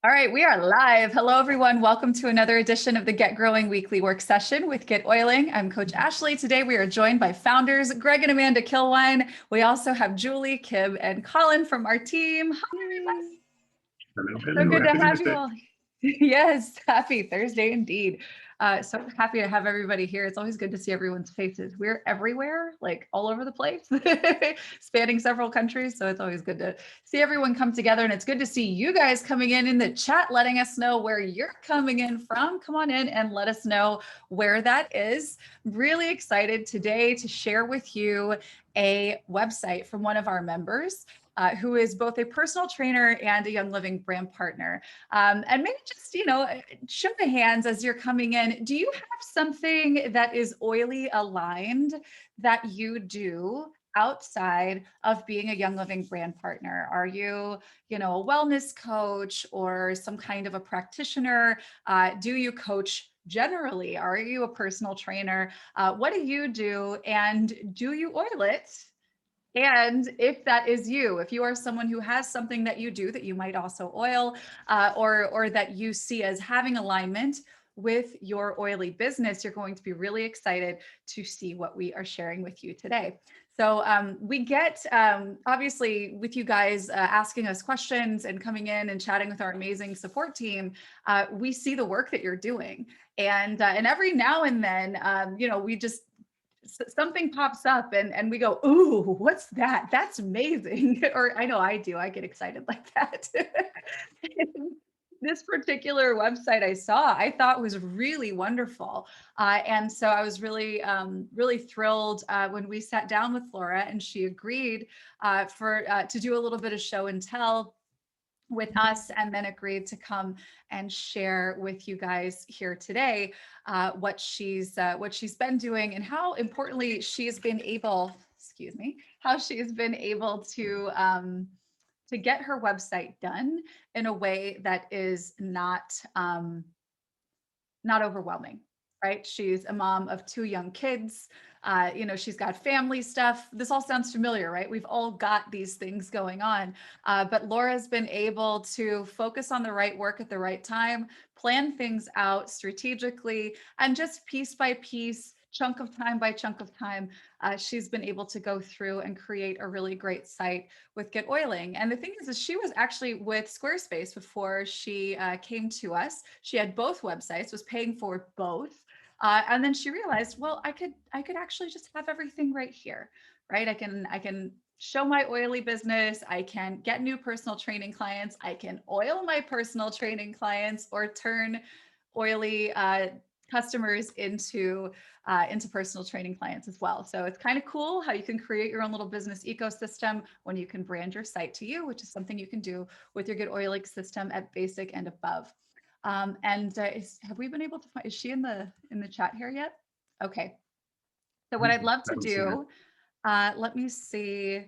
All right, we are live. Hello, everyone. Welcome to another edition of the Get Growing Weekly Work Session with GetOiling. I'm Coach Ashley. Today, we are joined by founders Greg and Amanda Kilwine. We also have Julie, Kim, and Colin from our team. Hi, everybody. Hello, So hello. good to Happy have you Thursday. all. Yes, happy Thursday indeed. So happy to have everybody here. It's always good to see everyone's faces. We're everywhere, like all over the place, spanning several countries. So it's always good to see everyone come together. And it's good to see you guys coming in the chat, letting us know where you're coming in from. Come on in and let us know where that is. Really excited today to share with you a website from one of our members. Who is both a personal trainer and a Young Living brand partner. And maybe just, show the hands as you're coming in. Do you have something that is oily aligned that you do outside of being a Young Living brand partner? Are you, a wellness coach or some kind of a practitioner? Do you coach generally? Are you a personal trainer? What do you do? And do you oil it? And if that is you, if you are someone who has something that you do that you might also oil, or that you see as having alignment with your oily business, you're going to be really excited to see what we are sharing with you today. So we get, obviously, with you guys asking us questions and coming in and chatting with our amazing support team, we see the work that you're doing. And every now and then, we just something pops up and we go, ooh, what's that? That's amazing. Or I know I do. I get excited like that. This particular website I saw, I thought was really wonderful. And so I was really, really thrilled when we sat down with Laura and she agreed to do a little bit of show and tell with us, and then agreed to come and share with you guys here today what she's been doing and how importantly she's been able, how she's been able to get her website done in a way that is not overwhelming, right? She's a mom of 2 young kids. She's got family stuff. This all sounds familiar, right? We've all got these things going on. But Laura's been able to focus on the right work at the right time, plan things out strategically, and just piece by piece, chunk of time by chunk of time, she's been able to go through and create a really great site with GetOiling. And the thing is she was actually with Squarespace before she came to us. She had both websites, was paying for both. And then she realized, well, I could actually just have everything right here, right? I can show my oily business. I can get new personal training clients. I can oil my personal training clients or turn oily customers into personal training clients as well. So it's kind of cool how you can create your own little business ecosystem when you can brand your site to you, which is something you can do with your GetOiling system at basic and above. Have we been able to find, is she in the chat here yet? Okay. So what I'd love to do, let me see.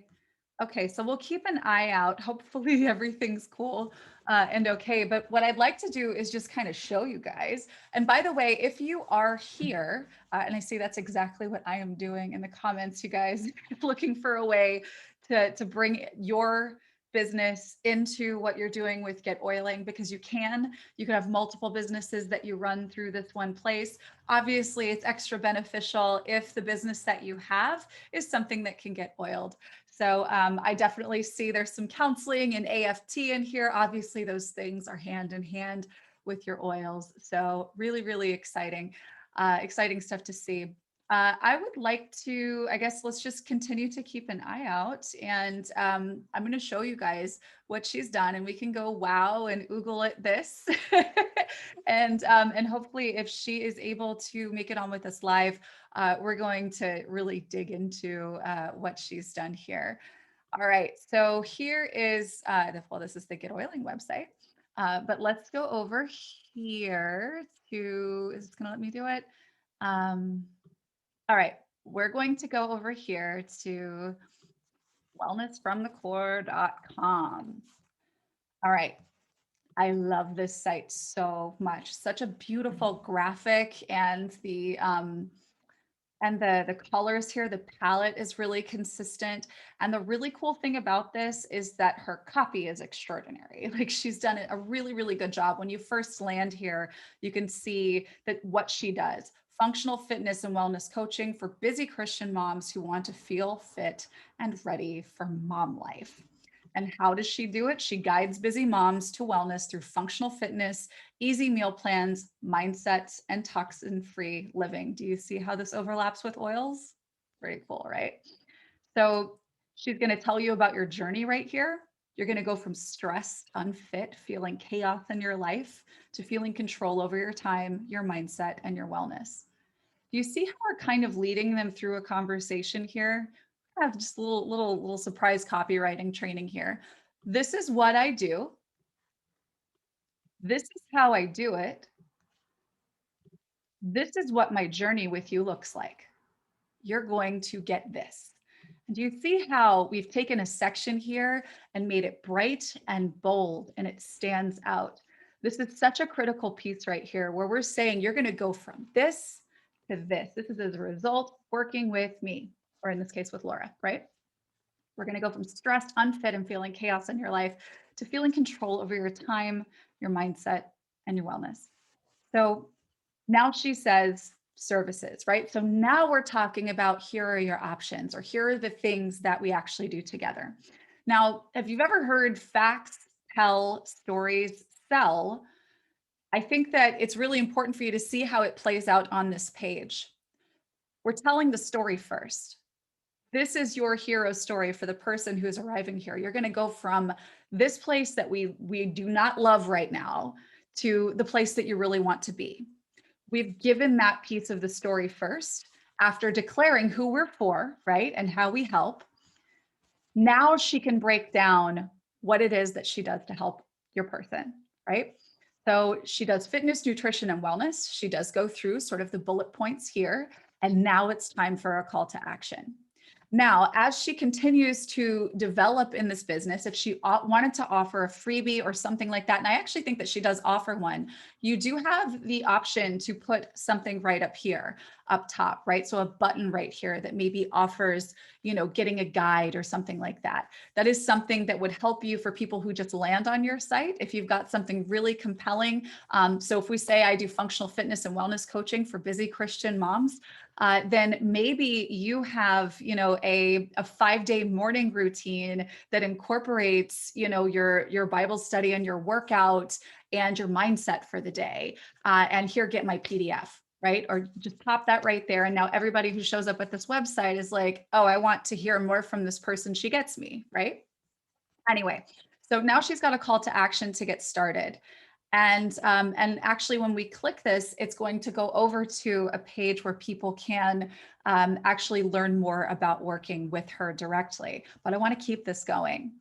Okay, so we'll keep an eye out. Hopefully everything's cool and okay. But what I'd like to do is just kind of show you guys. And by the way, if you are here, and I see that's exactly what I am doing in the comments, you guys, looking for a way to bring your business into what you're doing with GetOiling, because you can have multiple businesses that you run through this one place. Obviously, it's extra beneficial if the business that you have is something that can get oiled. So I definitely see there's some counseling and AFT in here. Obviously, those things are hand in hand with your oils. So really, really exciting, exciting stuff to see. I would like to, I guess, let's just continue to keep an eye out. And I'm going to show you guys what she's done, and we can go wow and oogle at this. And hopefully if she is able to make it on with us live, we're going to really dig into what she's done here. All right, so here is, this is the GetOiling website, but let's go over here to, is it gonna let me do it? All right, we're going to go over here to wellnessfromthecore.com. All right, I love this site so much. Such a beautiful graphic, and the And the colors here, the palette is really consistent. And the really cool thing about this is that her copy is extraordinary. Like she's done a really, really good job. When you first land here, you can see that what she does. Functional fitness and wellness coaching for busy Christian moms who want to feel fit and ready for mom life. And how does she do it? She guides busy moms to wellness through functional fitness, easy meal plans, mindsets, and toxin-free living. Do you see how this overlaps with oils? Very cool, right? So she's going to tell you about your journey right here. You're going to go from stressed, unfit, feeling chaos in your life to feeling control over your time, your mindset, and your wellness. Do you see how we're kind of leading them through a conversation here? I have just a little surprise copywriting training here. This is what I do. This is how I do it. This is what my journey with you looks like. You're going to get this. Do you see how we've taken a section here and made it bright and bold and it stands out? This is such a critical piece right here where we're saying you're going to go from this to this. This is as a result working with me, or in this case with Laura, right? We're going to go from stressed, unfit, and feeling chaos in your life to feeling control over your time, your mindset, and your wellness. So now she says services, right? So now we're talking about here are your options, or here are the things that we actually do together. Now, if you've ever heard facts tell, stories sell, I think that it's really important for you to see how it plays out on this page. We're telling the story first. This is your hero story for the person who's arriving here. You're going to go from this place that we do not love right now to the place that you really want to be. We've given that piece of the story first after declaring who we're for, right? And how we help. Now she can break down what it is that she does to help your person, right? So she does fitness, nutrition, and wellness. She does go through sort of the bullet points here. And now it's time for a call to action. Now, as she continues to develop in this business, if she wanted to offer a freebie or something like that, and I actually think that she does offer one, you do have the option to put something right up here, up top, right? So a button right here that maybe offers, getting a guide or something like that. That is something that would help you for people who just land on your site. If you've got something really compelling. So if we say I do functional fitness and wellness coaching for busy Christian moms, then maybe you have, a 5-day morning routine that incorporates, your Bible study and your workout and your mindset for the day. And here, get my PDF, right? Or just pop that right there. And now everybody who shows up at this website is like, oh, I want to hear more from this person. She gets me, right? Anyway, so now she's got a call to action to get started. And actually, when we click this, it's going to go over to a page where people can actually learn more about working with her directly. But I want to keep this going.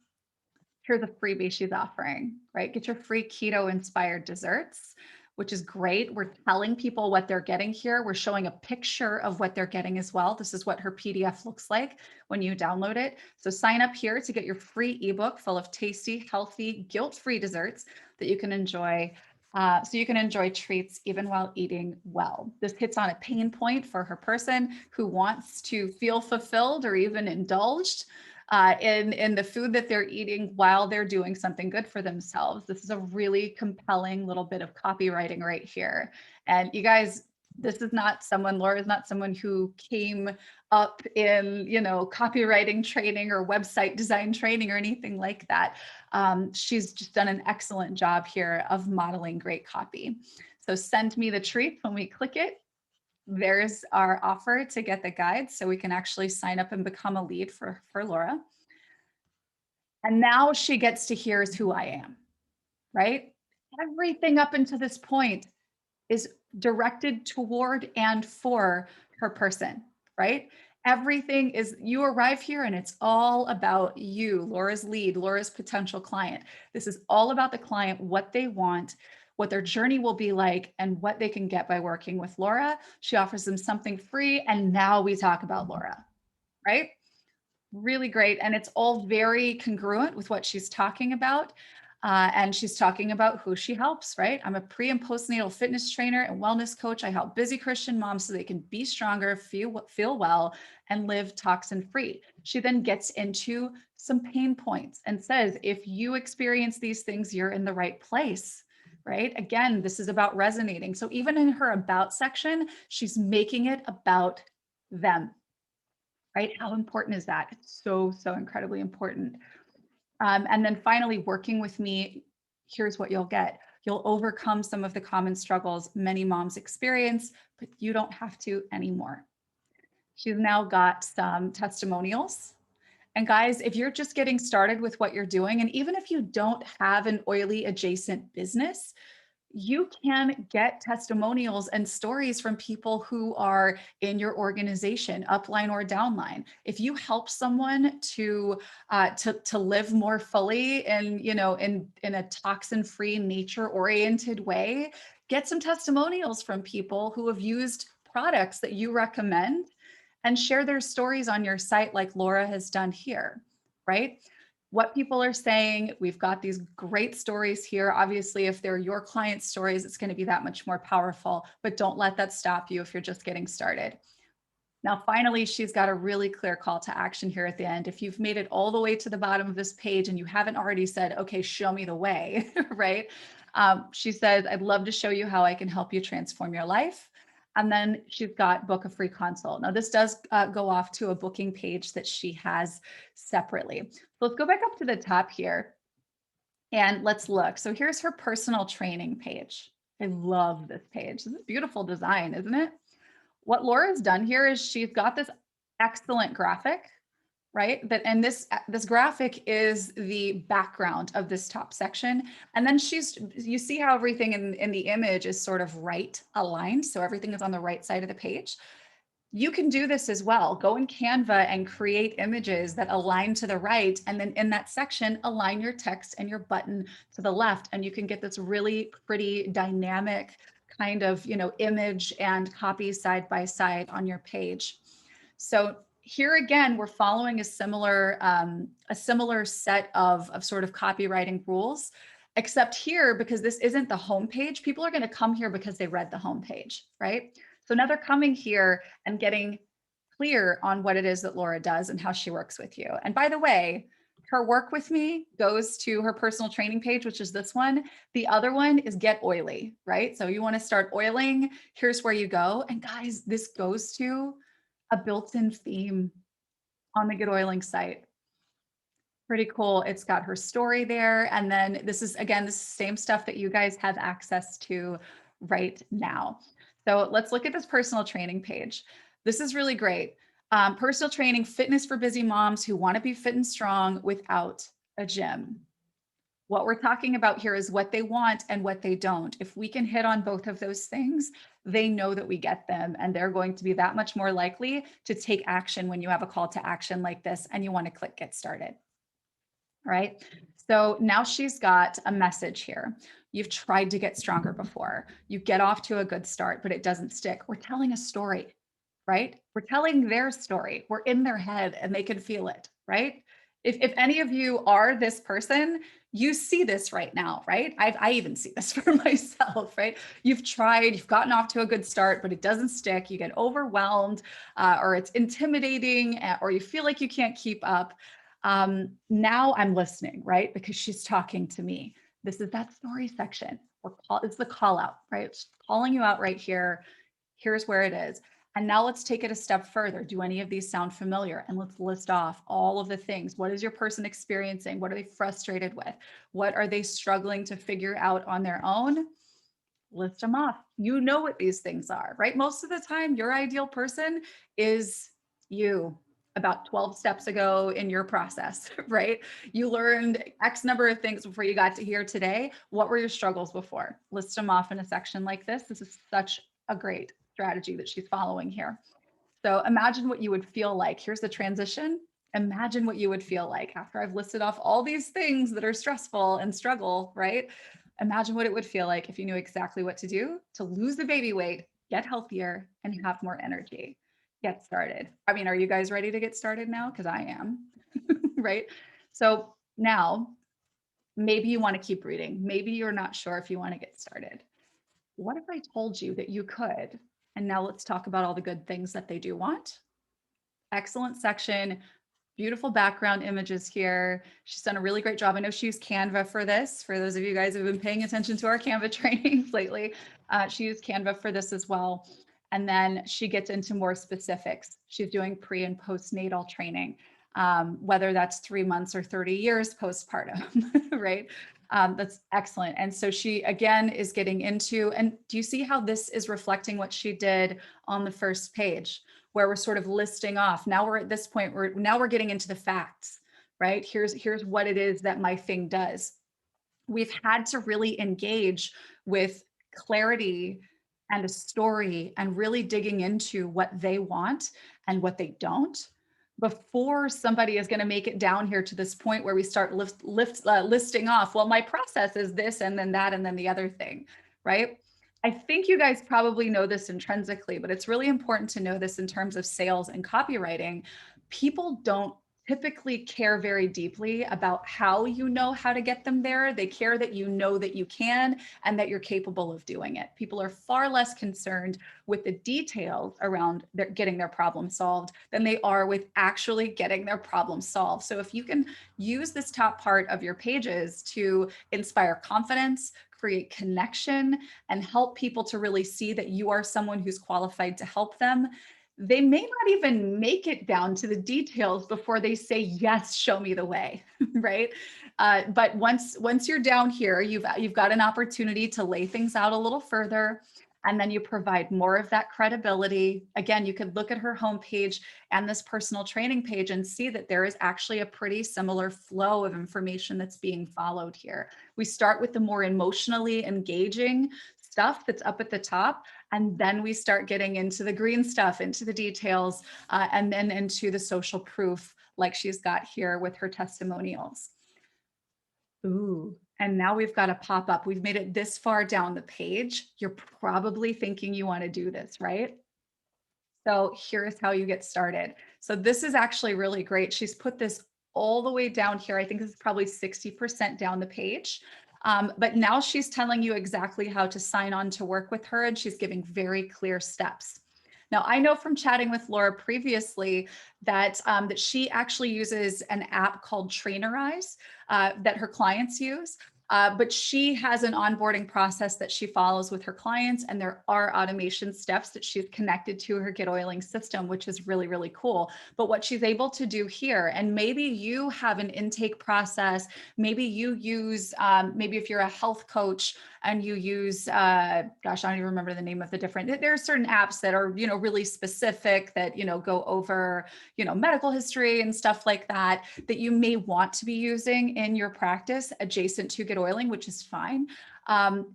Here's a freebie she's offering, right? Get your free keto inspired desserts, which is great. We're telling people what they're getting here. We're showing a picture of what they're getting as well. This is what her PDF looks like when you download it. So sign up here to get your free ebook full of tasty, healthy, guilt-free desserts that you can enjoy. So you can enjoy treats even while eating well. This hits on a pain point for her person who wants to feel fulfilled or even indulged in the food that they're eating while they're doing something good for themselves. This is a really compelling little bit of copywriting right here. And you guys, Laura is not someone who came up in, copywriting training or website design training or anything like that. She's just done an excellent job here of modeling great copy. So send me the treat when we click it. There's our offer to get the guide so we can actually sign up and become a lead for Laura. And now she gets to here's who I am, right? Everything up until this point is directed toward and for her person, right? Everything is, you arrive here and it's all about you, Laura's lead, Laura's potential client. This is all about the client, what they want, what their journey will be like, and what they can get by working with Laura. She offers them something free. And now we talk about Laura, right? Really great. And it's all very congruent with what she's talking about. And she's talking about who she helps, right? I'm a pre and postnatal fitness trainer and wellness coach. I help busy Christian moms so they can be stronger, feel well, and live toxin free. She then gets into some pain points and says, if you experience these things, you're in the right place. Right? Again, this is about resonating. So even in her about section, she's making it about them, right? How important is that? It's so, so incredibly important. And then finally, working with me, here's what you'll get. You'll overcome some of the common struggles many moms experience, but you don't have to anymore. She's now got some testimonials. And guys, if you're just getting started with what you're doing, and even if you don't have an oily adjacent business, you can get testimonials and stories from people who are in your organization, upline or downline. If you help someone to live more fully in, in a toxin-free, nature-oriented way, get some testimonials from people who have used products that you recommend and share their stories on your site like Laura has done here, right? What people are saying. We've got these great stories here. Obviously, if they're your client stories, it's going to be that much more powerful, but don't let that stop you if you're just getting started. Now, finally, she's got a really clear call to action here at the end. If you've made it all the way to the bottom of this page and you haven't already said, okay, show me the way, right? She says, I'd love to show you how I can help you transform your life. And then she's got book a free consult. Now this does go off to a booking page that she has separately. So let's go back up to the top here and let's look. So here's her personal training page. I love this page. This is a beautiful design, isn't it? What Laura's done here is she's got this excellent graphic, right? And this graphic is the background of this top section. And then you see how everything in the image is sort of right aligned. So everything is on the right side of the page. You can do this as well. Go in Canva and create images that align to the right. And then in that section, align your text and your button to the left. And you can get this really pretty dynamic kind of, image and copy side by side on your page. So here again, we're following a similar set of sort of copywriting rules, except here, because this isn't the homepage, people are going to come here because they read the homepage, right? So now they're coming here and getting clear on what it is that Laura does and how she works with you. And by the way, her work with me goes to her personal training page, which is this one. The other one is GetOiling, right? So you want to start oiling, here's where you go. And guys, this goes to a built-in theme on the GetOiling site. Pretty cool. It's got her story there. And then this is, again, the same stuff that you guys have access to right now. So let's look at this personal training page. This is really great. Personal training, fitness for busy moms who want to be fit and strong without a gym. What we're talking about here is what they want and what they don't. If we can hit on both of those things, they know that we get them, and they're going to be that much more likely to take action when you have a call to action like this and you want to click get started. All right. So now she's got a message here. You've tried to get stronger before. You get off to a good start, but it doesn't stick. We're telling a story, right? We're telling their story. We're in their head and they can feel it, right? If any of you are this person, you see this right now, right? I even see this for myself, right? You've tried, you've gotten off to a good start, but it doesn't stick. You get overwhelmed, or it's intimidating, or you feel like you can't keep up. Now I'm listening, right? Because she's talking to me. This is that story section. It's the call out, right? It's calling you out right here. Here's where it is. And now let's take it a step further. Do any of these sound familiar? And let's list off all of the things. What is your person experiencing? What are they frustrated with? What are they struggling to figure out on their own? List them off. You know what these things are, right? Most of the time, your ideal person is you about 12 steps ago in your process, right? You learned X number of things before you got to here today. What were your struggles before? List them off in a section like this. This is such a great strategy that she's following here. So imagine what you would feel like. Here's the transition. Imagine what you would feel like after I've listed off all these things that are stressful and struggle, right? Imagine what it would feel like if you knew exactly what to do to lose the baby weight, get healthier, and have more energy. Get started. I mean, are you guys ready to get started now? Because I am, right? So now maybe you want to keep reading. Maybe you're not sure if you want to get started. What if I told you that you could? And now let's talk about all the good things that they do want. Excellent section, beautiful background images here. She's done a really great job. I know she used Canva for this. For those of you guys who have been paying attention to our Canva trainings lately, she used Canva for this as well. And then she gets into more specifics. She's doing pre and postnatal training, whether that's 3 months or 30 years postpartum, right? That's excellent. And so she, again, is getting into, and do you see how this is reflecting what she did on the first page, where we're sort of listing off? Now we're at this point where now we're getting into the facts, right? Here's what it is that my thing does. We've had to really engage with clarity and a story and really digging into what they want and what they don't before somebody is going to make it down here to this point where we start listing off, well, my process is this and then that and then the other thing, right? I think you guys probably know this intrinsically, but it's really important to know this in terms of sales and copywriting. People don't typically care very deeply about how you know how to get them there. They care that you know that you can and that you're capable of doing it. People are far less concerned with the details around getting their problem solved than they are with actually getting their problem solved. So if you can use this top part of your pages to inspire confidence, create connection, and help people to really see that you are someone who's qualified to help them, they may not even make it down to the details before they say, yes, show me the way, right? But once you're down here, you've got an opportunity to lay things out a little further, and then you provide more of that credibility. Again, you could look at her homepage and this personal training page and see that there is actually a pretty similar flow of information that's being followed here. We start with the more emotionally engaging stuff that's up at the top, and then we start getting into the green stuff, into the details, and then into the social proof like she's got here with her testimonials. Ooh, and now we've got a pop up. We've made it this far down the page. You're probably thinking you want to do this, right? So here's how you get started. So this is actually really great. She's put this all the way down here. I think this is probably 60% down the page. But now she's telling you exactly how to sign on to work with her, and she's giving very clear steps. Now, I know from chatting with Laura previously that, that she actually uses an app called Trainerize that her clients use. But she has an onboarding process that she follows with her clients, and there are automation steps that she's connected to her GetOiling system, which is really, really cool. But what she's able to do here, and maybe you have an intake process, maybe you use, maybe if you're a health coach and you use, gosh, I don't even remember the name of the different, there are certain apps that are, really specific that, go over, medical history and stuff like that, that you may want to be using in your practice adjacent to GetOiling, which is fine.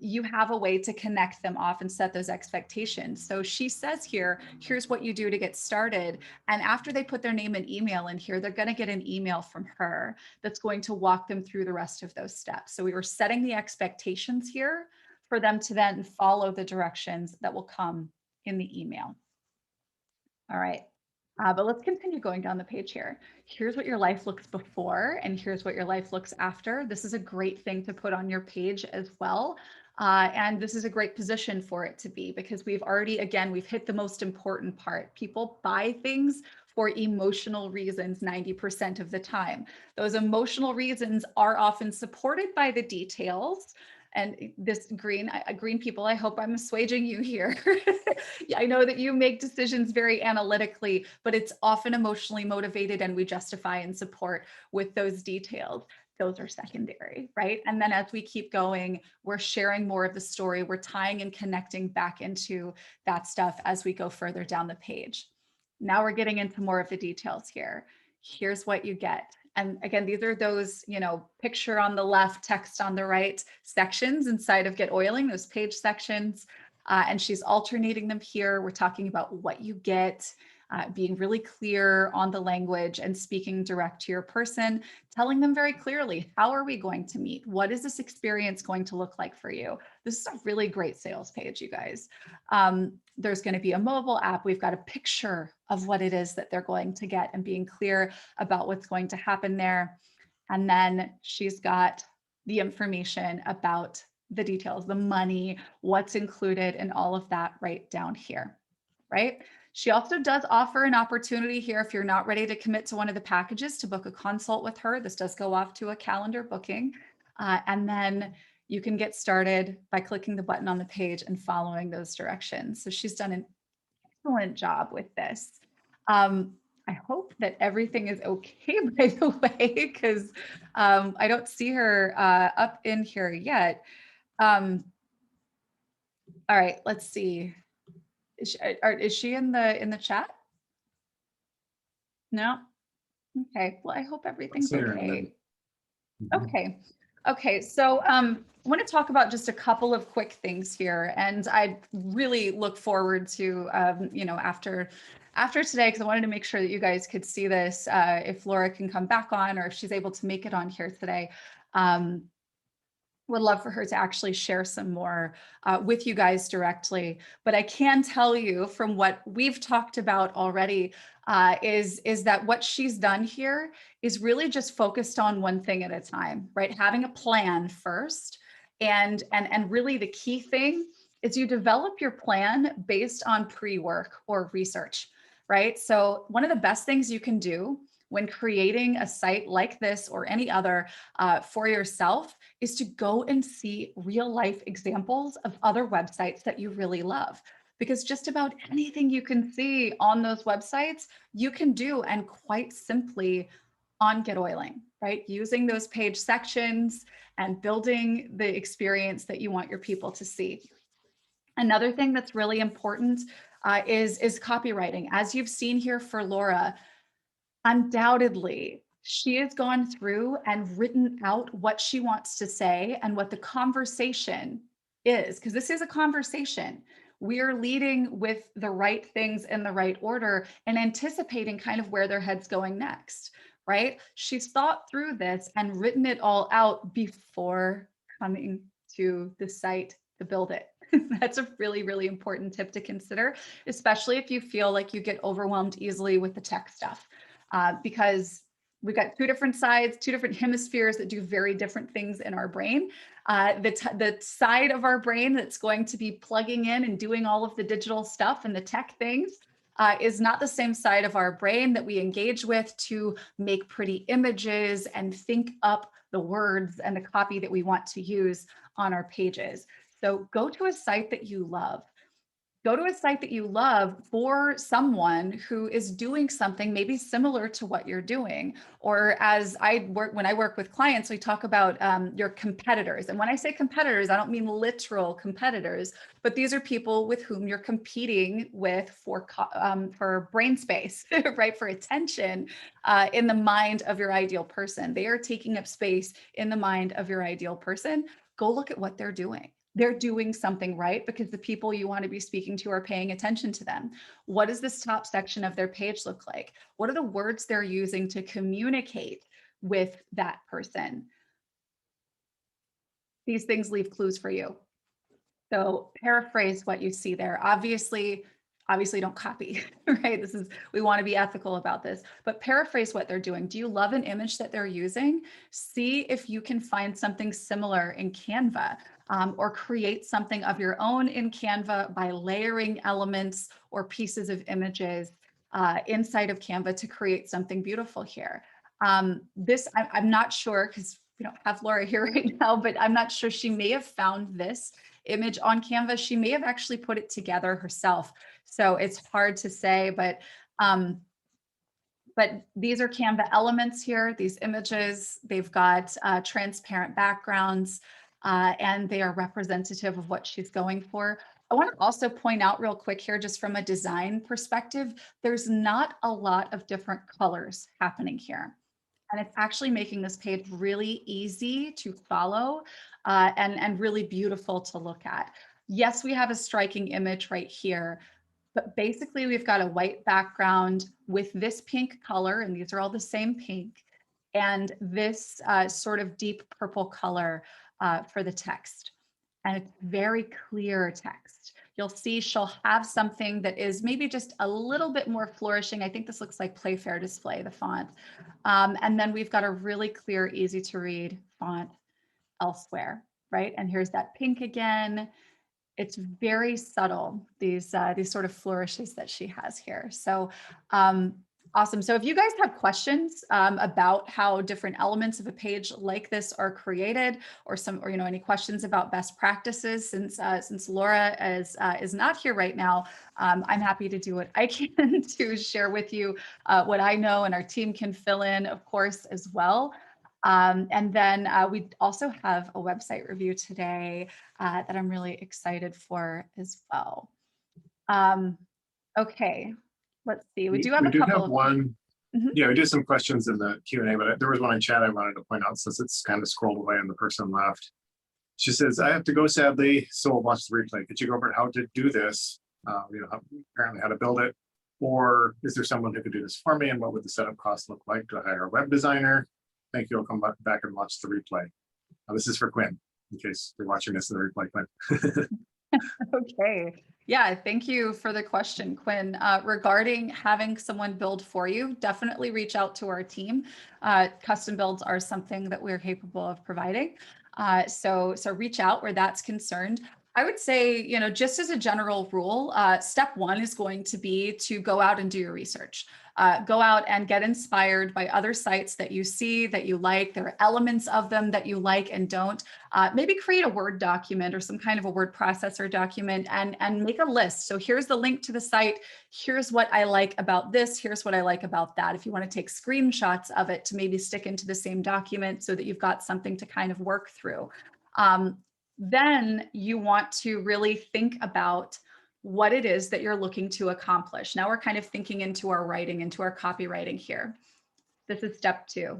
You have a way to connect them off and set those expectations. So she says here, here's what you do to get started. And after they put their name and email in here, they're going to get an email from her that's going to walk them through the rest of those steps. So we were setting the expectations here for them to then follow the directions that will come in the email. All right. But let's continue going down the page here. Here's what your life looks before, and here's what your life looks after. This is a great thing to put on your page as well. And this is a great position for it to be, because we've hit the most important part. People buy things for emotional reasons 90% of the time. Those emotional reasons are often supported by the details. And this green people, I hope I'm assuaging you here. I know that you make decisions very analytically, but it's often emotionally motivated, and we justify and support with those details. Those are secondary, right? And then as we keep going, we're sharing more of the story. We're tying and connecting back into that stuff as we go further down the page. Now we're getting into more of the details here. Here's what you get. And again, these are those, picture on the left, text on the right sections inside of GetOiling, those page sections. And she's alternating them here. We're talking about what you get, being really clear on the language and speaking direct to your person, telling them very clearly, how are we going to meet? What is this experience going to look like for you? This is a really great sales page, you guys. There's going to be a mobile app. We've got a picture of what it is that they're going to get and being clear about what's going to happen there. And then she's got the information about the details, the money, what's included, and all of that right down here, right? She also does offer an opportunity here if you're not ready to commit to one of the packages to book a consult with her. This does go off to a calendar booking. And then you can get started by clicking the button on the page and following those directions. So she's done an excellent job with this. I hope that everything is okay, by the way, because I don't see her up in here yet. All right, let's see. Is she in the chat? No? Okay, well, I hope everything's okay. Okay. Okay, so I want to talk about just a couple of quick things here, and I really look forward to after today, because I wanted to make sure that you guys could see this. If Laura can come back on, or if she's able to make it on here today, would love for her to actually share some more with you guys directly. But I can tell you from what we've talked about already is that what she's done here is really just focused on one thing at a time, right? Having a plan first. And really the key thing is you develop your plan based on pre-work or research, right? So one of the best things you can do when creating a site like this or any other for yourself is to go and see real life examples of other websites that you really love. Because just about anything you can see on those websites, you can do, and quite simply on GetOiling, right? Using those page sections and building the experience that you want your people to see. Another thing that's really important is copywriting. As you've seen here for Laura, undoubtedly, she has gone through and written out what she wants to say and what the conversation is, because this is a conversation. We are leading with the right things in the right order and anticipating kind of where their head's going next, right? She's thought through this and written it all out before coming to the site to build it. That's a really, really important tip to consider, especially if you feel like you get overwhelmed easily with the tech stuff. Because we've got two different sides, two different hemispheres that do very different things in our brain. The side of our brain that's going to be plugging in and doing all of the digital stuff and the tech things is not the same side of our brain that we engage with to make pretty images and think up the words and the copy that we want to use on our pages. So go to a site that you love. Go to a site that you love for someone who is doing something maybe similar to what you're doing. Or as when I work with clients, we talk about your competitors. And when I say competitors, I don't mean literal competitors, but these are people with whom you're competing with for brain space, right? For attention in the mind of your ideal person. They are taking up space in the mind of your ideal person. Go look at what they're doing. They're doing something right because the people you want to be speaking to are paying attention to them. What does this top section of their page look like? What are the words they're using to communicate with that person? These things leave clues for you. So paraphrase what you see there. Obviously don't copy, right? We want to be ethical about this, but paraphrase what they're doing. Do you love an image that they're using? See if you can find something similar in Canva. Or create something of your own in Canva by layering elements or pieces of images inside of Canva to create something beautiful here. I'm not sure because we don't have Laura here right now, but I'm not sure. She may have found this image on Canva. She may have actually put it together herself. So it's hard to say, but these are Canva elements here, these images. They've got transparent backgrounds. And they are representative of what she's going for. I want to also point out real quick here, just from a design perspective, there's not a lot of different colors happening here. And it's actually making this page really easy to follow and really beautiful to look at. Yes, we have a striking image right here, but basically we've got a white background with this pink color, and these are all the same pink, and this sort of deep purple color for the text. And it's very clear text. You'll see she'll have something that is maybe just a little bit more flourishing. I think this looks like Playfair Display, the font. And then we've got a really clear, easy to read font elsewhere, right? And here's that pink again. It's very subtle, these sort of flourishes that she has here. So um, awesome. So if you guys have questions about how different elements of a page like this are created, or any questions about best practices, since Laura is not here right now, I'm happy to do what I can to share with you what I know, and our team can fill in, of course, as well. And then we also have a website review today that I'm really excited for as well. Okay, let's see. We do have We a do couple have of. one. Mhm. Yeah, we do some questions in the Q&A, but there was one in chat I wanted to point out since it's kind of scrolled away and the person left. She says, I have to go sadly, so we'll watch the replay. Could you go over how to do this? Apparently how to build it. Or is there someone who could do this for me? And what would the setup cost look like? Do I hire a web designer? Thank you. I'll come back and watch the replay. This is for Quinn, in case you're watching this in the replay, Quinn. Okay. Yeah, thank you for the question, Quinn. Regarding having someone build for you, definitely reach out to our team. Custom builds are something that we're capable of providing. So reach out where that's concerned. I would say, just as a general rule, step one is going to be to go out and do your research. Go out and get inspired by other sites that you see, that you like. There are elements of them that you like and don't. Maybe create a Word document or some kind of a word processor document, and make a list. So here's the link to the site. Here's what I like about this. Here's what I like about that. If you want to take screenshots of it to maybe stick into the same document so that you've got something to kind of work through. Then you want to really think about what it is that you're looking to accomplish. Now we're kind of thinking into our writing, into our copywriting here. This is step two,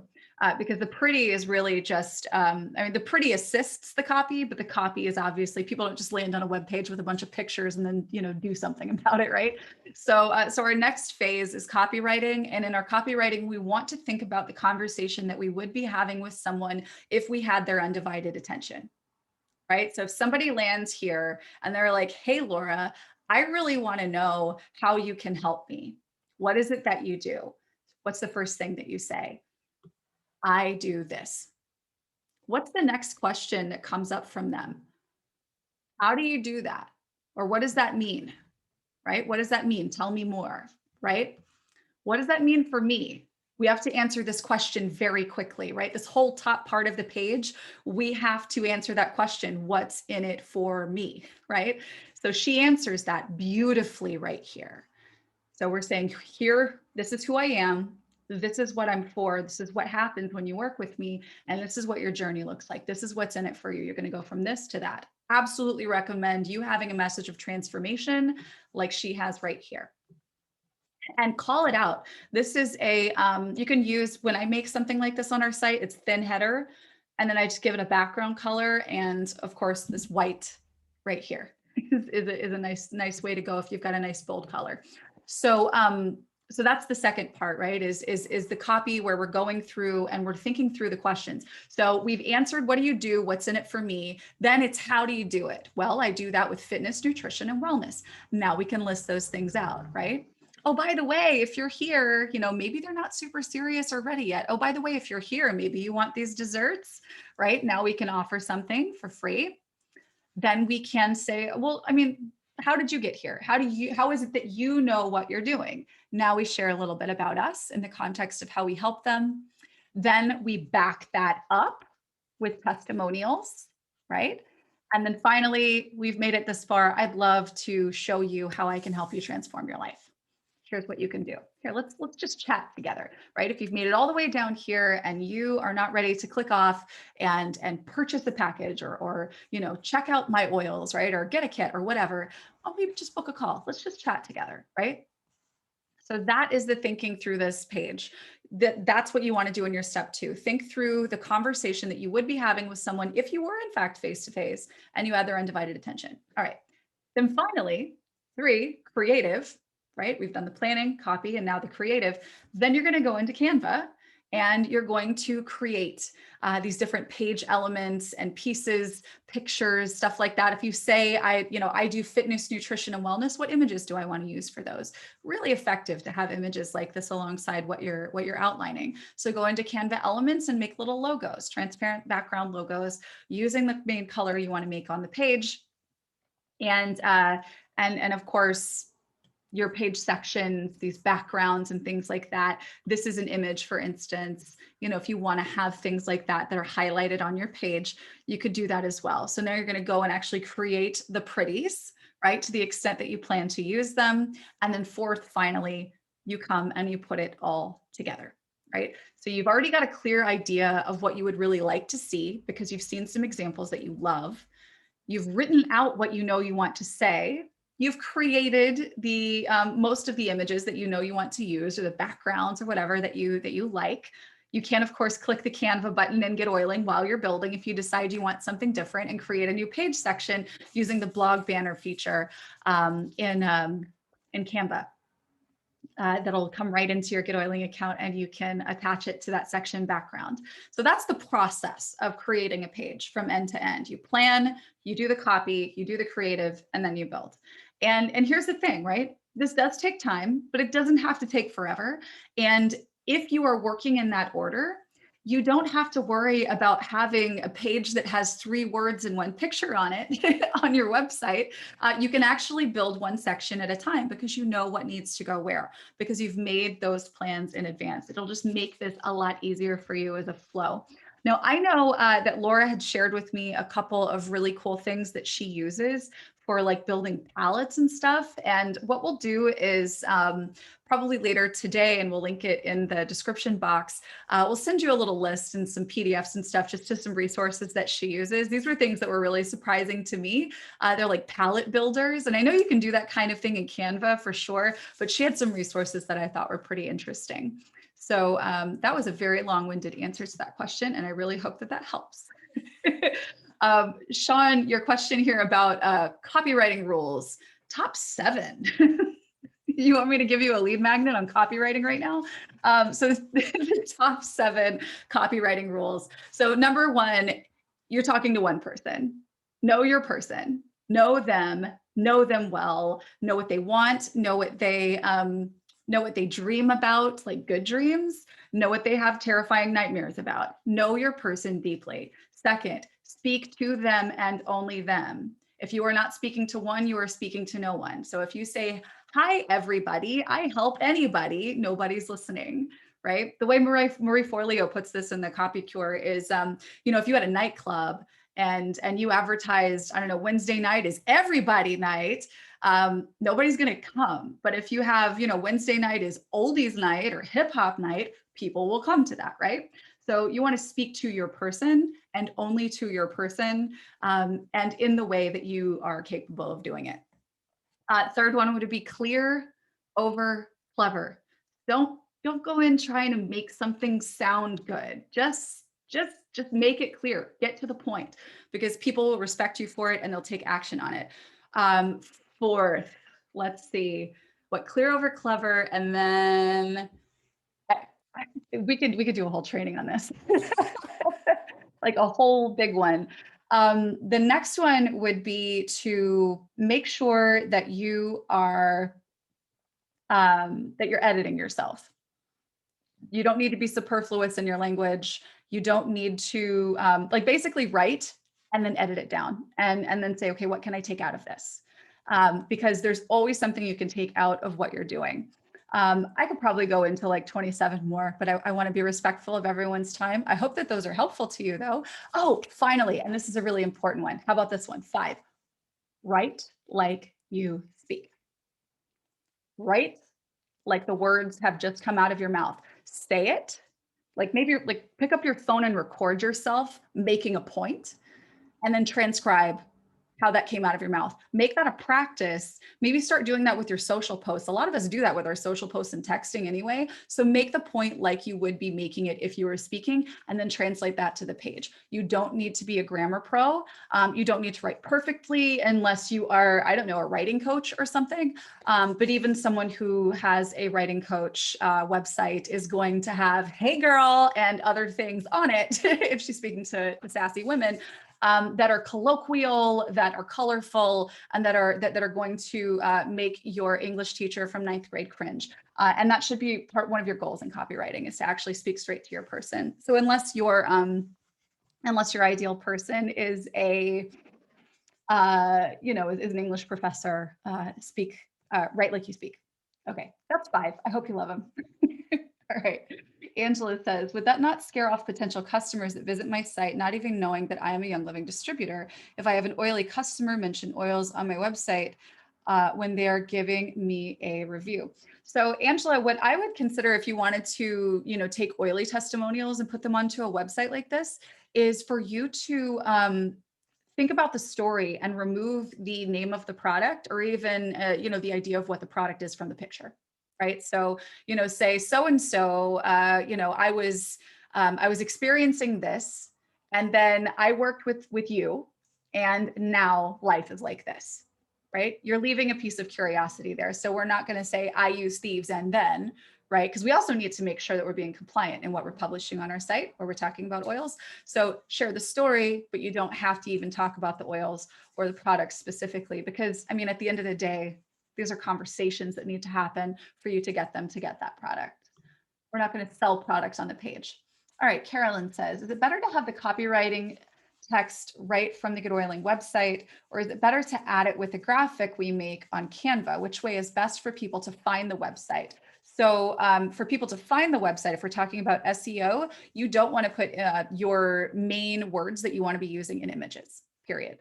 because the pretty is really just, the pretty assists the copy, but the copy is obviously, people don't just land on a web page with a bunch of pictures and then, do something about it, right? So our next phase is copywriting. And in our copywriting, we want to think about the conversation that we would be having with someone if we had their undivided attention. Right? So if somebody lands here and they're like, hey, Laura, I really want to know how you can help me. What is it that you do? What's the first thing that you say? I do this. What's the next question that comes up from them? How do you do that? Or what does that mean? Right? What does that mean? Tell me more, right? What does that mean for me? We have to answer this question very quickly, right? This whole top part of the page, we have to answer that question. What's in it for me, right? So she answers that beautifully right here. So we're saying here, this is who I am. This is what I'm for. This is what happens when you work with me. And this is what your journey looks like. This is what's in it for you. You're going to go from this to that. Absolutely recommend you having a message of transformation like she has right here. And call it out. This is you can use, when I make something like this on our site, it's thin header. And then I just give it a background color. And of course, this white right here is a nice way to go if you've got a nice bold color. So so that's the second part, right? Is the copy where we're going through and we're thinking through the questions. So we've answered, what do you do? What's in it for me? Then it's, how do you do it? Well, I do that with fitness, nutrition, and wellness. Now we can list those things out, right? Oh, by the way, if you're here, maybe they're not super serious or ready yet. Oh, by the way, if you're here, maybe you want these desserts, right? Now we can offer something for free. Then we can say, well, how did you get here? How is it that you know what you're doing? Now we share a little bit about us in the context of how we help them. Then we back that up with testimonials, right? And then finally, we've made it this far. I'd love to show you how I can help you transform your life. Here's what you can do. Here, let's just chat together, right? If you've made it all the way down here and you are not ready to click off and purchase the package or check out my oils, right? Or get a kit or whatever, maybe just book a call. Let's just chat together, right? So that is the thinking through this page. That's what you want to do in your step two. Think through the conversation that you would be having with someone if you were in fact face-to-face and you had their undivided attention. All right. Then finally, 3, creative, right? We've done the planning, copy, and now the creative. Then you're going to go into Canva and you're going to create these different page elements and pieces, pictures, stuff like that. If you say, I do fitness, nutrition, and wellness, what images do I want to use for those? Really effective to have images like this alongside what you're outlining. So go into Canva Elements and make little logos, transparent background logos, using the main color you want to make on the page. And of course, your page sections, these backgrounds and things like that. This is an image, for instance. If you want to have things like that that are highlighted on your page, you could do that as well. So now you're going to go and actually create the pretties, right, to the extent that you plan to use them. And then fourth, finally, you come and you put it all together, right? So you've already got a clear idea of what you would really like to see because you've seen some examples that you love. You've written out what you want to say. You've created the most of the images that you want to use, or the backgrounds or whatever that you like. You can, of course, click the Canva button and GetOiling while you're building if you decide you want something different, and create a new page section using the blog banner feature in Canva. That'll come right into your GetOiling account, and you can attach it to that section background. So that's the process of creating a page from end to end. You plan, you do the copy, you do the creative, and then you build. And here's the thing, right? This does take time, but it doesn't have to take forever. And if you are working in that order, you don't have to worry about having a page that has 3 words and 1 picture on it on your website. You can actually build one section at a time because you know what needs to go where, because you've made those plans in advance. It'll just make this a lot easier for you as a flow. Now, I know that Laura had shared with me a couple of really cool things that she uses for like building palettes and stuff. And what we'll do is probably later today, and we'll link it in the description box, we'll send you a little list and some PDFs and stuff, just to some resources that she uses. These were things that were really surprising to me. They're like palette builders. And I know you can do that kind of thing in Canva for sure, but she had some resources that I thought were pretty interesting. So that was a very long-winded answer to that question, and I really hope that that helps. Sean, your question here about copywriting rules, top 7. You want me to give you a lead magnet on copywriting right now? So the top 7 copywriting rules. So number 1, you're talking to one person. Know your person, know them well, know what they want, know what they dream about, like good dreams, know what they have terrifying nightmares about. Know your person deeply. Second, speak to them and only them. If you are not speaking to one, you are speaking to no one. So if you say, hi, everybody, I help anybody, nobody's listening, right? The way Marie Forleo puts this in the Copy Cure is, if you had a nightclub and you advertised, I don't know, Wednesday night is everybody night, nobody's going to come. But if you have, Wednesday night is oldies night or hip hop night, people will come to that, right? So you want to speak to your person and only to your person, and in the way that you are capable of doing it. Third one would be clear over clever. Don't go in trying to make something sound good. Just make it clear. Get to the point, because people will respect you for it and they'll take action on it. Fourth, let's see, what clear over clever, and then we could do a whole training on this, like a whole big one. The next one would be to make sure that you are that you're editing yourself. You don't need to be superfluous in your language. You don't need to basically write and then edit it down and then say, okay, what can I take out of this? Because there's always something you can take out of what you're doing. I could probably go into like 27 more, but I want to be respectful of everyone's time. I hope that those are helpful to you though. Oh, finally, and this is a really important one. How about this one? 5, write like you speak. Write like the words have just come out of your mouth. Say it, like maybe like pick up your phone and record yourself making a point, and then transcribe how that came out of your mouth. Make that a practice. Maybe start doing that with your social posts. A lot of us do that with our social posts and texting anyway. So make the point like you would be making it if you were speaking, and then translate that to the page. You don't need to be a grammar pro. You don't need to write perfectly unless you are, I don't know, a writing coach or something. But even someone who has a writing coach website is going to have, hey girl, and other things on it if she's speaking to sassy women. That are colloquial, that are colorful, and that are going to make your English teacher from ninth grade cringe. And that should be one of your goals in copywriting, is to actually speak straight to your person. So unless your ideal person is a is an English professor, write like you speak. Okay, that's 5. I hope you love them. All right. Angela says, would that not scare off potential customers that visit my site, not even knowing that I am a Young Living distributor? If I have an oily customer mention oils on my website when they are giving me a review. So Angela, what I would consider if you wanted to, take oily testimonials and put them onto a website like this is for you to think about the story and remove the name of the product, or even, the idea of what the product is from the picture. Right. So, say so-and-so, I was experiencing this, and then I worked with you, and now life is like this. Right. You're leaving a piece of curiosity there. So we're not going to say I use thieves and then, right? Because we also need to make sure that we're being compliant in what we're publishing on our site where we're talking about oils. So share the story, but you don't have to even talk about the oils or the products specifically, because at the end of the day, these are conversations that need to happen for you to get them to get that product. We're not going to sell products on the page. All right, Carolyn says, is it better to have the copywriting text right from the GetOiling website, or is it better to add it with the graphic we make on Canva? Which way is best for people to find the website? So for people to find the website, if we're talking about SEO, you don't want to put your main words that you want to be using in images, period.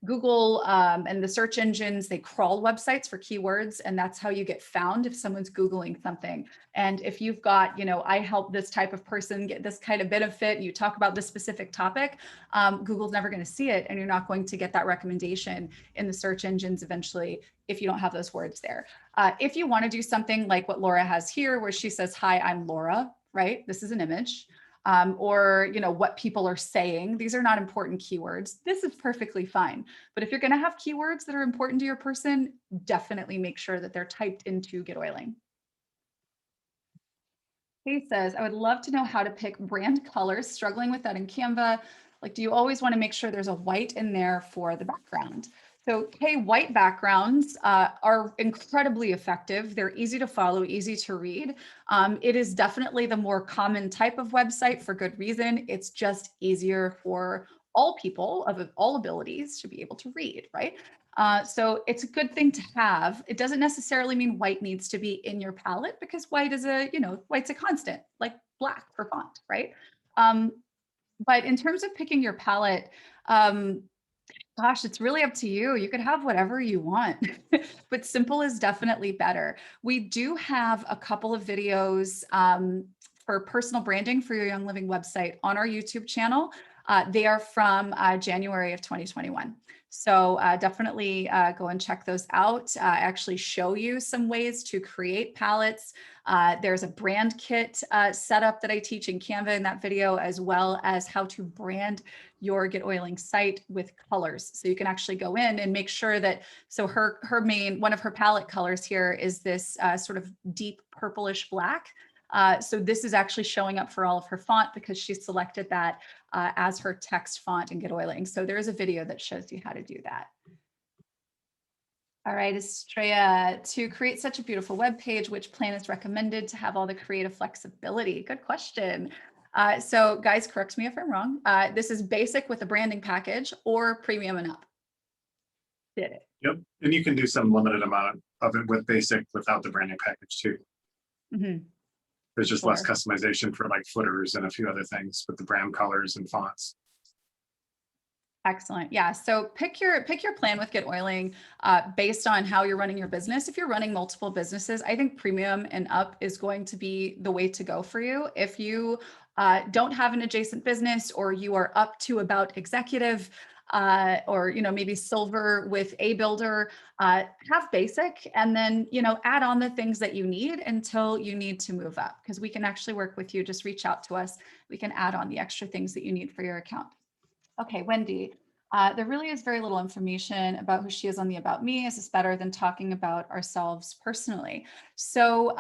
Google and the search engines, they crawl websites for keywords, and that's how you get found if someone's Googling something. And if you've got, I help this type of person get this kind of benefit, you talk about this specific topic, Google's never going to see it, and you're not going to get that recommendation in the search engines eventually if you don't have those words there. If you want to do something like what Laura has here, where she says, hi, I'm Laura, right? This is an image. Or what people are saying. These are not important keywords. This is perfectly fine. But if you're going to have keywords that are important to your person, definitely make sure that they're typed into GetOiling. He says, I would love to know how to pick brand colors, struggling with that in Canva. Like, do you always want to make sure there's a white in there for the background? So, white backgrounds are incredibly effective. They're easy to follow, easy to read. It is definitely the more common type of website for good reason. It's just easier for all people of all abilities to be able to read, right? So it's a good thing to have. It doesn't necessarily mean white needs to be in your palette, because white is white's a constant, like black for font, right? But in terms of picking your palette, gosh, it's really up to you. You could have whatever you want, but simple is definitely better. We do have a couple of videos for personal branding for your Young Living website on our YouTube channel. They are from January of 2021. So definitely go and check those out. I actually show you some ways to create palettes. There's a brand kit setup that I teach in Canva in that video, as well as how to brand your GetOiling site with colors. So you can actually go in and make sure that, so one of her palette colors here is this sort of deep purplish black. So this is actually showing up for all of her font because she selected that as her text font in GetOiling. So there is a video that shows you how to do that. All right, Estrella, to create such a beautiful web page, which plan is recommended to have all the creative flexibility? Good question. So guys, correct me if I'm wrong. This is basic with a branding package, or premium and up. Did it. Yep. And you can do some limited amount of it with basic without the branding package too. Mm-hmm. There's just less customization for like footers and a few other things with the brand colors and fonts. Excellent. Yeah. So pick your plan with GetOiling based on how you're running your business. If you're running multiple businesses, I think premium and up is going to be the way to go for you. If you don't have an adjacent business, or you are up to about executive, or, maybe silver with a builder. Have basic, and then, add on the things that you need until you need to move up, because we can actually work with you. Just reach out to us. We can add on the extra things that you need for your account. Okay, Wendy, there really is very little information about who she is on the About Me. Is this better than talking about ourselves personally? So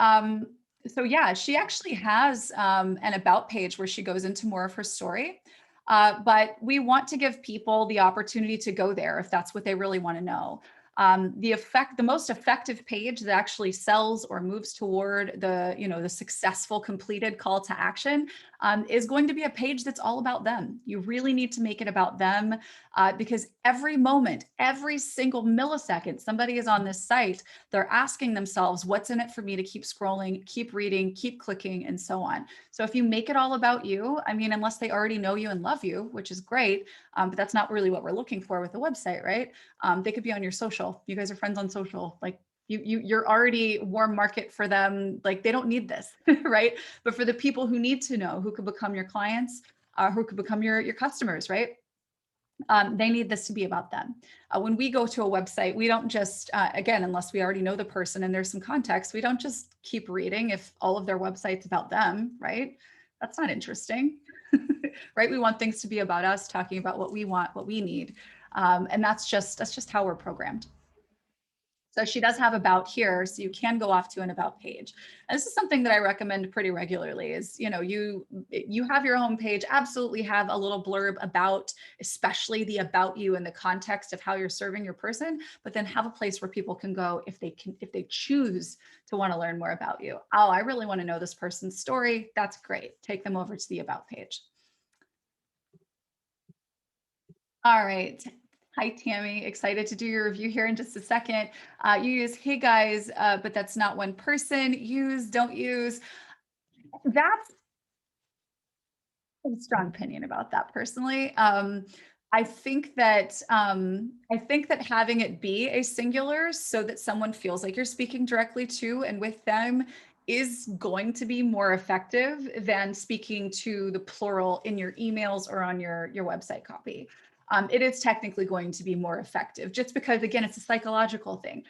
yeah, she actually has an About page where she goes into more of her story. But we want to give people the opportunity to go there if that's what they really want to know. The most effective page that actually sells or moves toward the successful completed call to action is going to be a page that's all about them. You really need to make it about them, because every moment, every single millisecond somebody is on this site, they're asking themselves, what's in it for me to keep scrolling, keep reading, keep clicking, and so on. So if you make it all about you, I mean, unless they already know you and love you, which is great, but that's not really what we're looking for with a website, right? They could be on your social. You guys are friends on social. Like you're already warm market for them. Like they don't need this, right? But for the people who need to know, who could become your clients, who could become your customers, right? They need this to be about them. When we go to a website, we don't just, again, unless we already know the person and there's some context, we don't just keep reading if all of their websites about them, right? That's not interesting, right? We want things to be about us, talking about what we want, what we need. And that's just how we're programmed. So she does have About here, so you can go off to an About page. And this is something that I recommend pretty regularly is, you have your home page, absolutely have a little blurb about, especially the about you in the context of how you're serving your person, but then have a place where people can go if they choose to want to learn more about you. Oh, I really want to know this person's story. That's great. Take them over to the About page. All right. Hi, Tammy. Excited to do your review here in just a second. You use hey guys, but that's not one person. Use, don't use. That's a strong opinion about that personally. I think that having it be a singular so that someone feels like you're speaking directly to and with them is going to be more effective than speaking to the plural in your emails or on your website copy. It is technically going to be more effective just because, again, it's a psychological thing.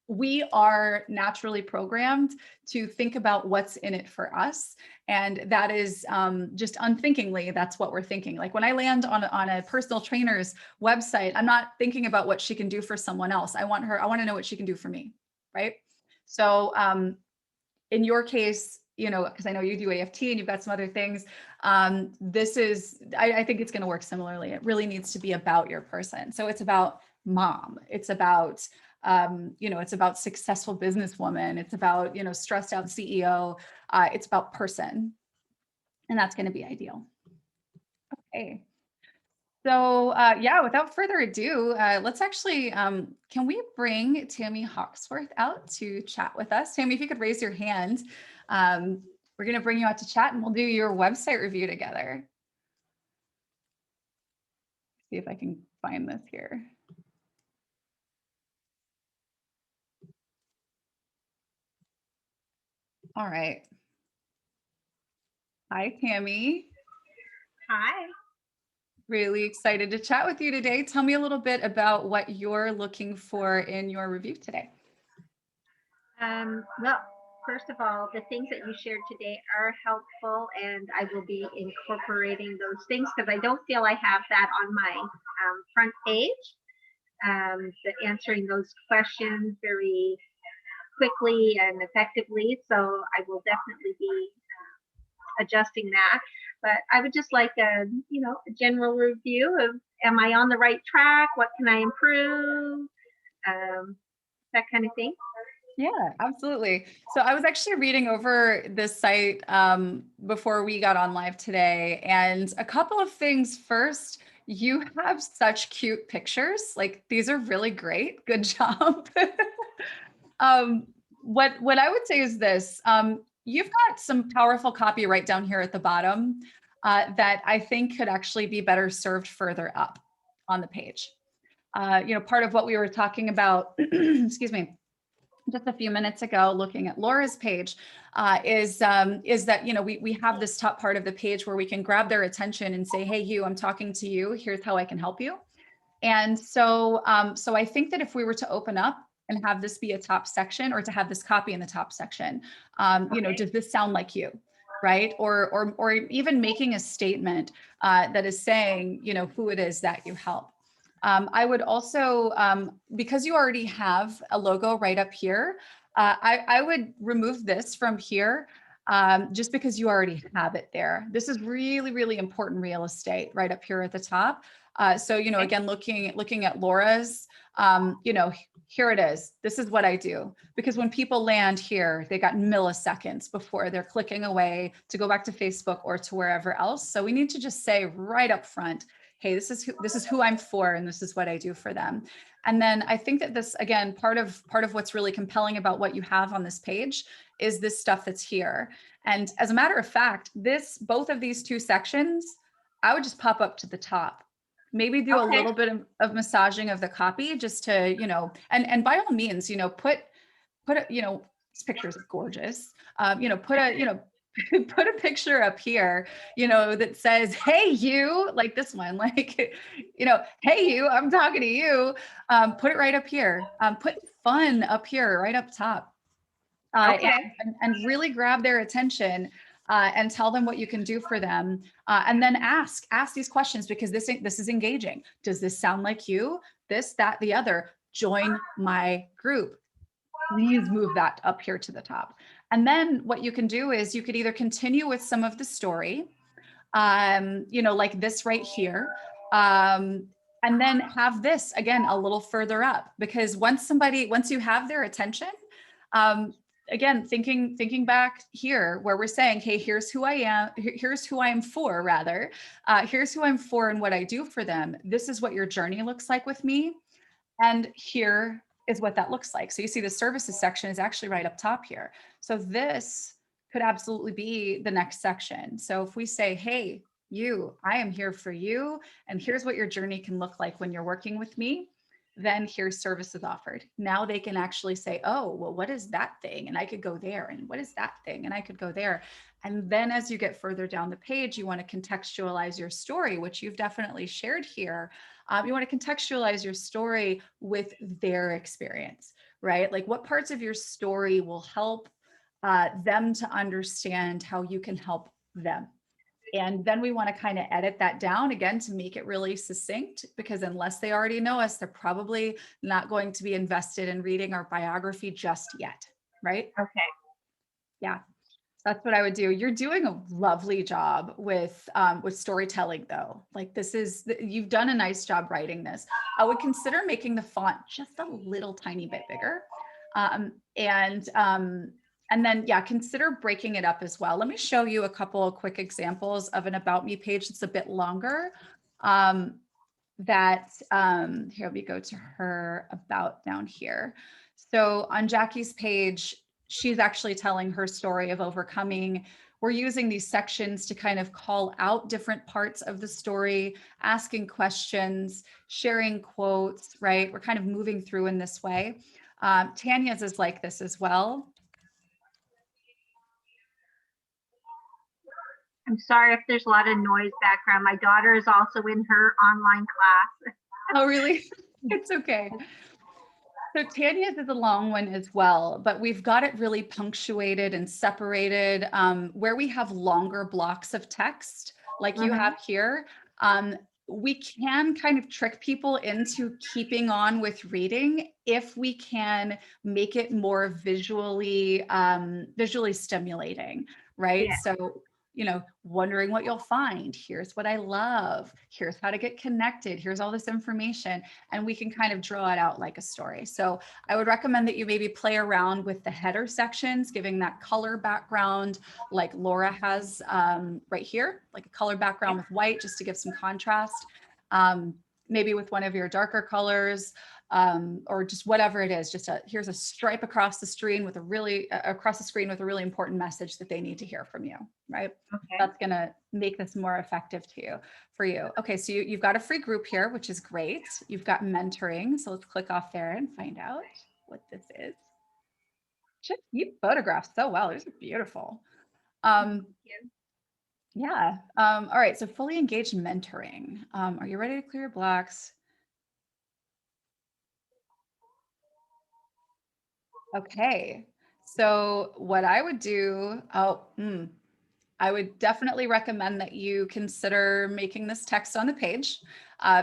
We are naturally programmed to think about what's in it for us. And that is just unthinkingly, that's what we're thinking. Like when I land on a personal trainer's website, I'm not thinking about what she can do for someone else. I want to know what she can do for me, right? So in your case, because I know you do AFT and you've got some other things, I think it's going to work similarly. It really needs to be about your person. So it's about mom. It's about, it's about successful businesswoman. It's about, stressed out CEO. It's about person. And that's going to be ideal. Okay. So yeah, without further ado, let's actually, can we bring Tammy Hawksworth out to chat with us? Tammy, if you could raise your hand, we're going to bring you out to chat and we'll do your website review together. See if I can find this here. All right. Hi, Tammy. Hi. Really excited to chat with you today. Tell me a little bit about what you're looking for in your review today. Well, first of all, the things that you shared today are helpful, and I will be incorporating those things because I don't feel I have that on my front page. Answering those questions very quickly and effectively, so I will definitely be adjusting that. But I would just like a general review of, am I on the right track? What can I improve? That kind of thing. Yeah, absolutely. So I was actually reading over this site before we got on live today, and a couple of things. First, you have such cute pictures. Like these are really great. Good job. What I would say is this: you've got some powerful copy right down here at the bottom that I think could actually be better served further up on the page. Part of what we were talking about, excuse me, just a few minutes ago, looking at Laura's page, is that we have this top part of the page where we can grab their attention and say, "Hey, you, I'm talking to you. Here's how I can help you." And so, so I think that if we were to open up and have this be a top section, or to have this copy in the top section, you know, Okay. does this sound like you? Right? Or even making a statement that is saying, you know, who it is that you help. I would also, because you already have a logo right up here, I would remove this from here, just because you already have it there. This is really, really important real estate right up here at the top. So, you know, Okay. again, looking at Laura's, you know, here it is. This is what I do. Because when people land here, they got milliseconds before they're clicking away to go back to Facebook or to wherever else. So we need to just say right up front, hey, this is who I'm for, and this is what I do for them. And then I think that this, again, part of what's really compelling about what you have on this page is this stuff that's here. And as a matter of fact, both of these two sections, I would just pop up to the top. Maybe do a Okay. little bit of massaging of the copy just to, you know, and by all means, you know, put you know, this picture is gorgeous. You know, put put a picture up here, you know, that says, hey, you, like this one, like, you know, hey, you, I'm talking to you. Put it right up here. Put fun up here, right up top. Okay. And really grab their attention, and tell them what you can do for them. And then ask these questions, because this is engaging. Does this sound like you? This, that, the other. Join my group. Please move that up here to the top. And then what you can do is you could either continue with some of the story, you know, like this right here. And then have this again a little further up, because once you have their attention, again, thinking back here where we're saying, hey, here's who I am, here's who I am for, rather, here's who I'm for and what I do for them. This is what your journey looks like with me. And here is what that looks like. So you see the services section is actually right up top here. So this could absolutely be the next section. So if we say, hey, you, I am here for you, and here's what your journey can look like when you're working with me, then here's services offered. Now they can actually say, oh, well, what is that thing? And I could go there. And what is that thing? And I could go there. And then as you get further down the page, you want to contextualize your story, which you've definitely shared here. You want to contextualize your story with their experience, right? Like what parts of your story will help them to understand how you can help them. And then we want to kind of edit that down again to make it really succinct, because unless they already know us, they're probably not going to be invested in reading our biography just yet, right? Okay. Yeah. That's what I would do. You're doing a lovely job with storytelling, though. Like you've done a nice job writing this. I would consider making the font just a little tiny bit bigger, and then yeah, consider breaking it up as well. Let me show you a couple of quick examples of an About Me page that's a bit longer. Here we go to her about down here. So on Jackie's page, she's actually telling her story of overcoming. We're using these sections to kind of call out different parts of the story, asking questions, sharing quotes, right? We're kind of moving through in this way. Tanya's is like this as well. I'm sorry if there's a lot of noise background. My daughter is also in her online class. Oh, really? It's okay. So Tanya's is a long one as well, but we've got it really punctuated and separated, where we have longer blocks of text like you have here. We can kind of trick people into keeping on with reading if we can make it more visually stimulating, right? Yeah. So, you know, wondering what you'll find. Here's what I love. Here's how to get connected. Here's all this information. And we can kind of draw it out like a story. So I would recommend that you maybe play around with the header sections, giving that color background like Laura has right here, like a color background with white, just to give some contrast. Maybe with one of your darker colors, or just whatever it is, here's a stripe across the screen with a really important message that they need to hear from you, right? Okay. That's going to make this more effective for you. Okay, so you've got a free group here, which is great. You've got mentoring, so let's click off there and find out what this is. You photograph so well. These are beautiful. Yeah. All right. So fully engaged mentoring. Are you ready to clear your blocks? Okay. So what I would do, I would definitely recommend that you consider making this text on the page,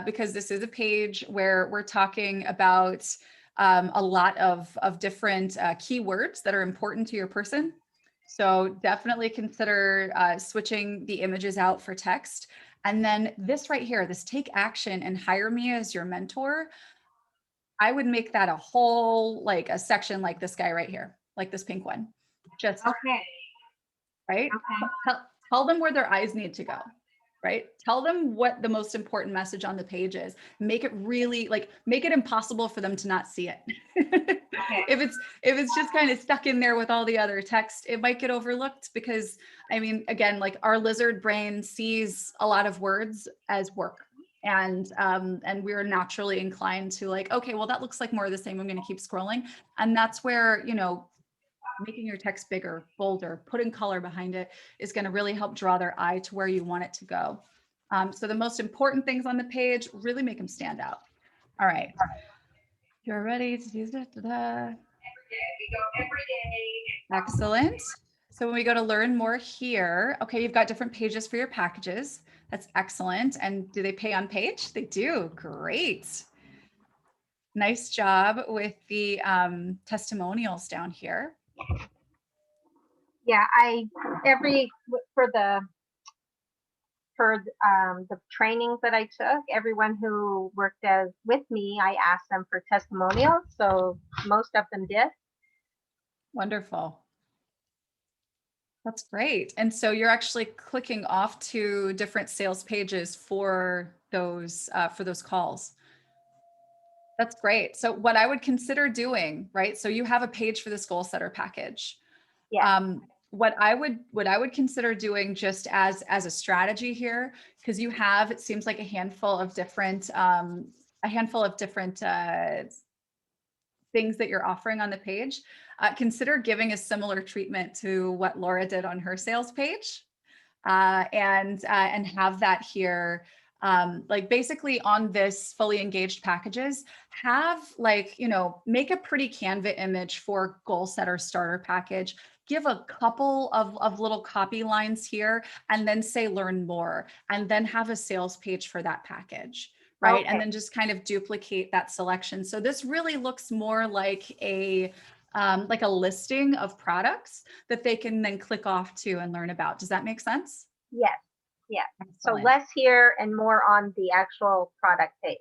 because this is a page where we're talking about a lot of different keywords that are important to your person. So definitely consider switching the images out for text. And then this right here, this take action and hire me as your mentor. I would make that a whole, like a section like this guy right here, like this pink one. Just Okay. right? Okay. Tell them where their eyes need to go, right? Tell them what the most important message on the page is. Make it really like make it impossible for them to not see it. Okay. If it's just kind of stuck in there with all the other text, it might get overlooked because I mean, again, like our lizard brain sees a lot of words as work. And we're naturally inclined to like, okay, well, that looks like more of the same. I'm going to keep scrolling. And that's where, making your text bigger, bolder, putting color behind it is going to really help draw their eye to where you want it to go. So the most important things on the page, really make them stand out. All right. You're ready to do that. Excellent. So when we go to learn more here, okay, you've got different pages for your packages. That's excellent. And do they pay on page? They do. Great. Nice job with the testimonials down here. Yeah, every for the trainings that I took, everyone who worked as with me, I asked them for testimonials. So most of them did. Wonderful. That's great. And so you're actually clicking off to different sales pages for those calls. That's great. So what I would consider doing, right? So you have a page for this goal setter package. Yeah. What I would consider doing just as a strategy here, because you have, it seems like a handful of different things that you're offering on the page. Consider giving a similar treatment to what Laura did on her sales page, and have that here. Like basically on this fully engaged packages, have like, make a pretty Canva image for goal setter starter package. Give a couple of little copy lines here and then say learn more and then have a sales page for that package. Right. Okay. And then just kind of duplicate that selection. So this really looks more like a listing of products that they can then click off to and learn about. Does that make sense? Yes. Yeah. So Excellent. less here and more on the actual product page.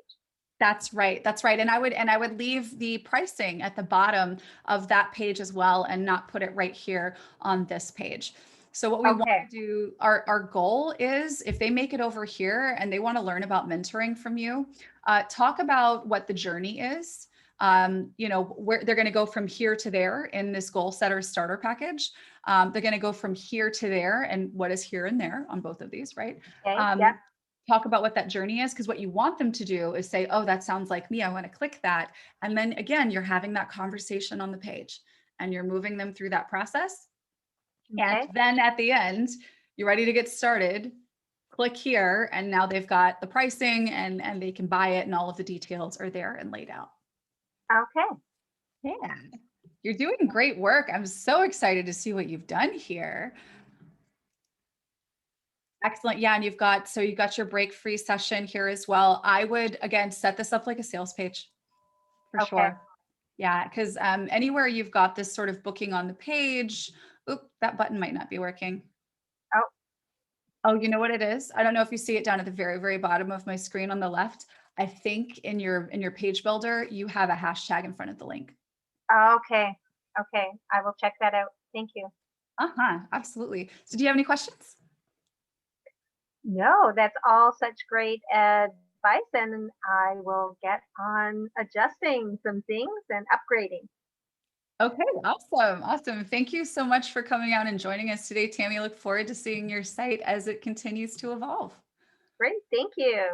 That's right. That's right. And I would leave the pricing at the bottom of that page as well and not put it right here on this page. So what we want Okay. to do, our goal is if they make it over here and they want to learn about mentoring from you, talk about what the journey is. Where they're going to go from here to there in this goal setter starter package. They're going to go from here to there, and what is here and there on both of these, right? Okay. Yep. Talk about what that journey is, because what you want them to do is say, oh, that sounds like me. I want to click that. And then again, you're having that conversation on the page and you're moving them through that process. Okay. And then at the end, you're ready to get started. Click here, and now they've got the pricing and they can buy it, and all of the details are there and laid out. Okay. Yeah, you're doing great work. I'm so excited to see what you've done here. Excellent. Yeah, and you've got your break free session here as well. I would again set this up like a sales page for Okay. sure. Yeah, because anywhere you've got this sort of booking on the page, oop, that button might not be working. Oh. Oh, you know what it is? I don't know if you see it down at the very, very bottom of my screen on the left. I think in your page builder, you have a hashtag in front of the link. Okay. Okay. I will check that out. Thank you. Absolutely. So do you have any questions? No, that's all such great advice, and I will get on adjusting some things and upgrading. Okay, awesome. Awesome. Thank you so much for coming out and joining us today, Tammy. I look forward to seeing your site as it continues to evolve. Great. Thank you.